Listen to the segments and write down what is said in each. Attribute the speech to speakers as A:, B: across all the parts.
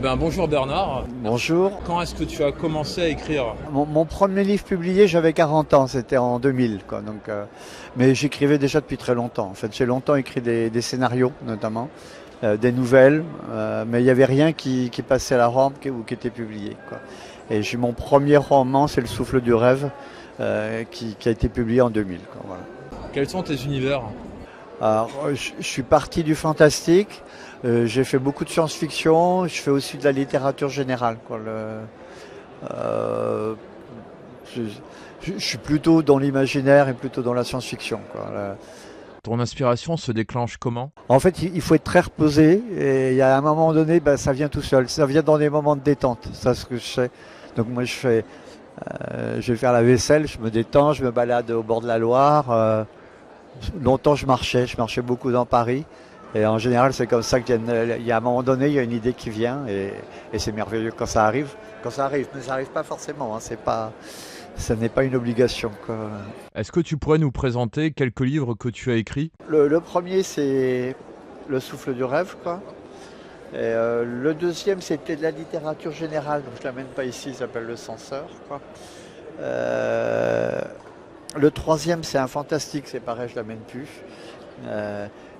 A: Bonjour Bernard.
B: Bonjour.
A: Quand est-ce que tu as commencé à écrire?
B: Mon premier livre publié, j'avais 40 ans, c'était en 2000. Mais j'écrivais déjà depuis très longtemps. En fait, j'ai longtemps écrit des scénarios, notamment, des nouvelles, mais il n'y avait rien qui passait à la rampe ou qui était publié. Et j'ai mon premier roman, c'est Le Souffle du rêve, qui a été publié en 2000. Voilà.
A: Quels sont tes univers?
B: Alors, je suis parti du fantastique, j'ai fait beaucoup de science-fiction, je fais aussi de la littérature générale. Je suis plutôt dans l'imaginaire et plutôt dans la science-fiction.
A: Ton inspiration se déclenche comment?
B: En fait, il faut être très reposé et il y a un moment donné, ça vient tout seul, ça vient dans des moments de détente, c'est ce que je sais. Donc moi je vais faire la vaisselle, je me détends, je me balade au bord de la Loire. Longtemps je marchais beaucoup dans Paris et en général c'est comme ça qu'il y a un moment donné il y a une idée qui vient et c'est merveilleux quand ça arrive, mais ça arrive pas forcément, ça n'est pas une obligation.
A: Est-ce que tu pourrais nous présenter quelques livres que tu as écrits?
B: Le premier c'est Le Souffle du rêve et le deuxième c'était de la littérature générale, donc je l'amène pas ici, il s'appelle Le Censeur. Le troisième, c'est un fantastique, c'est pareil, je ne l'amène plus.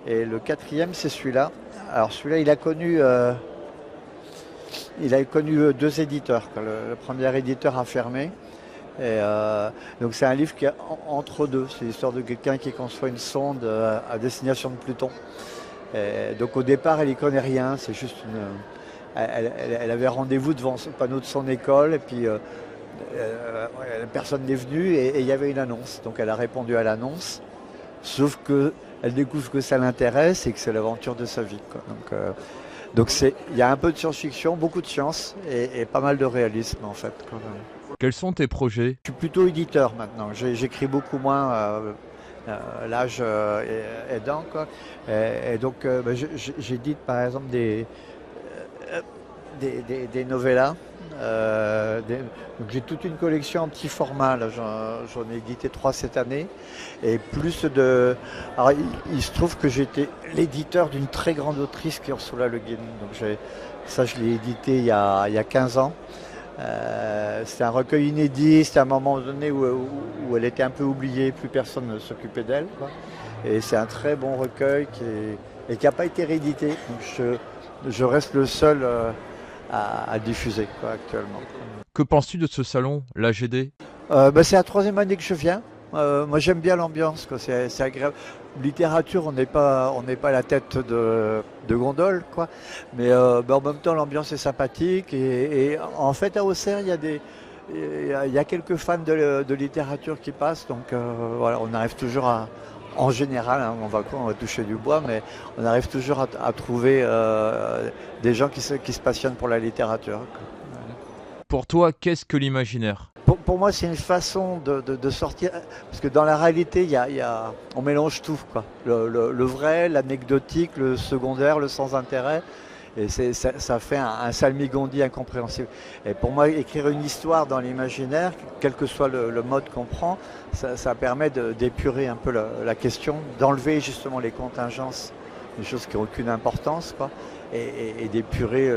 B: Et le quatrième, c'est celui-là. Alors celui-là, il a connu deux éditeurs. Le premier éditeur a fermé. Donc c'est un livre qui est entre deux. C'est l'histoire de quelqu'un qui conçoit une sonde à destination de Pluton. Donc au départ, elle n'y connaît rien. C'est juste elle avait rendez-vous devant le panneau de son école et puis personne n'est venu et il y avait une annonce. Donc elle a répondu à l'annonce, sauf qu'elle découvre que ça l'intéresse et que c'est l'aventure de sa vie. Donc il y a un peu de science-fiction, beaucoup de science et pas mal de réalisme en fait.
A: Quels sont tes projets?
B: Je suis plutôt éditeur maintenant, j'écris beaucoup moins. L'âge aidant. Et donc j'édite par exemple des novellas. Donc j'ai toute une collection en petit format, là, j'en ai édité 3 cette année. Et plus de. Alors il se trouve que j'étais l'éditeur d'une très grande autrice qui est Ursula Le Guin. Donc ça je l'ai édité il y a 15 ans. C'était un recueil inédit, c'était un moment donné où elle était un peu oubliée, plus personne ne s'occupait d'elle. Et c'est un très bon recueil qui n'a pas été réédité. Donc je reste le seul à diffuser actuellement.
A: Que penses-tu de ce salon, l'AGD?
B: C'est la 3e année que je viens. Moi j'aime bien l'ambiance, c'est agréable. Littérature, on n'est pas à la tête de gondole, mais en même temps l'ambiance est sympathique et en fait à Auxerre il y a quelques fans de littérature qui passent, donc voilà, on arrive toujours en général, on va toucher du bois, mais on arrive toujours à trouver des gens qui se passionnent pour la littérature.
A: Pour toi, qu'est-ce que l'imaginaire?
B: Pour moi, c'est une façon de sortir, parce que dans la réalité, on mélange tout, le vrai, l'anecdotique, le secondaire, le sans intérêt, et ça fait un salmigondi incompréhensible. Et pour moi, écrire une histoire dans l'imaginaire, quel que soit le mode qu'on prend, ça permet d'épurer un peu la question, d'enlever justement les contingences, des choses qui n'ont aucune importance, et d'épurer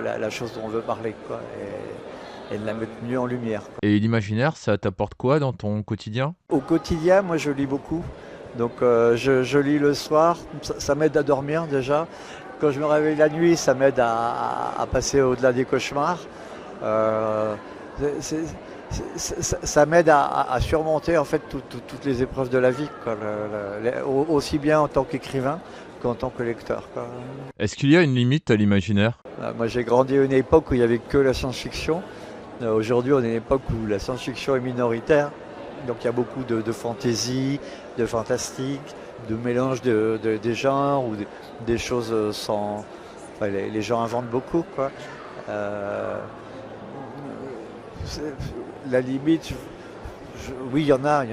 B: la chose dont on veut parler, et de la mettre mieux en lumière.
A: Et l'imaginaire, ça t'apporte quoi dans ton quotidien?
B: Au quotidien, moi je lis beaucoup. Donc je lis le soir, ça m'aide à dormir déjà. Quand je me réveille la nuit, ça m'aide à passer au-delà des cauchemars. Ça m'aide à surmonter en fait toutes les épreuves de la vie, aussi bien en tant qu'écrivain qu'en tant que lecteur.
A: Est-ce qu'il y a une limite à l'imaginaire?
B: Moi j'ai grandi à une époque où il n'y avait que la science-fiction. Aujourd'hui, on est à une époque où la science-fiction est minoritaire, donc il y a beaucoup de fantaisie, de fantastique, de mélange des genres ou des choses sans. Enfin, les gens inventent beaucoup, la limite, oui, il y en a.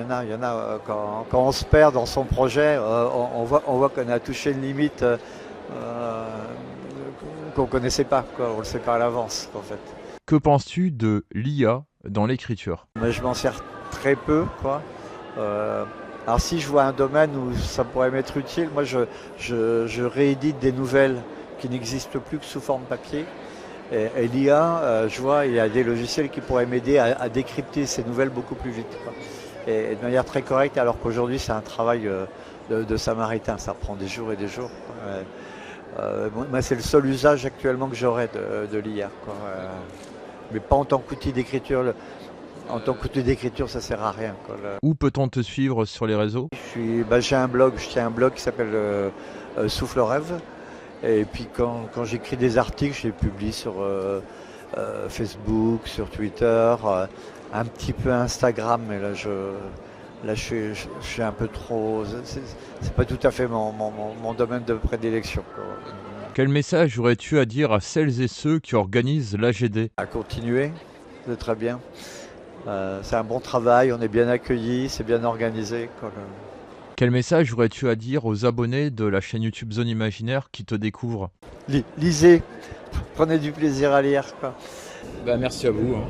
B: Quand on se perd dans son projet, on voit qu'on a touché une limite qu'on ne connaissait pas, on ne le sait pas à l'avance, en fait.
A: Que penses-tu de l'IA dans l'écriture?
B: Mais je m'en sers très peu, alors si je vois un domaine où ça pourrait m'être utile, moi je réédite des nouvelles qui n'existent plus que sous forme papier. Et l'IA, je vois, il y a des logiciels qui pourraient m'aider à décrypter ces nouvelles beaucoup plus vite, quoi. Et de manière très correcte, alors qu'aujourd'hui c'est un travail de samaritain, ça prend des jours et des jours, quoi. Moi, c'est le seul usage actuellement que j'aurais de l'IA, quoi. Mais pas en tant qu'outil d'écriture. En tant qu'outil d'écriture, ça sert à rien, quoi.
A: Où peut-on te suivre sur les réseaux?
B: J'ai je tiens un blog qui s'appelle Souffle Rêve. Et puis quand j'écris des articles, je les publie sur Facebook, sur Twitter, un petit peu Instagram, mais je suis un peu trop. C'est pas tout à fait mon domaine de prédilection, quoi.
A: Quel message aurais-tu à dire à celles et ceux qui organisent l'AGD?
B: À continuer, c'est très bien. C'est un bon travail, on est bien accueillis, c'est bien organisé, quoi.
A: Quel message aurais-tu à dire aux abonnés de la chaîne YouTube Zone Imaginaire qui te découvrent?
B: Lisez, prenez du plaisir à lire, quoi.
C: Bah, merci à vous, hein.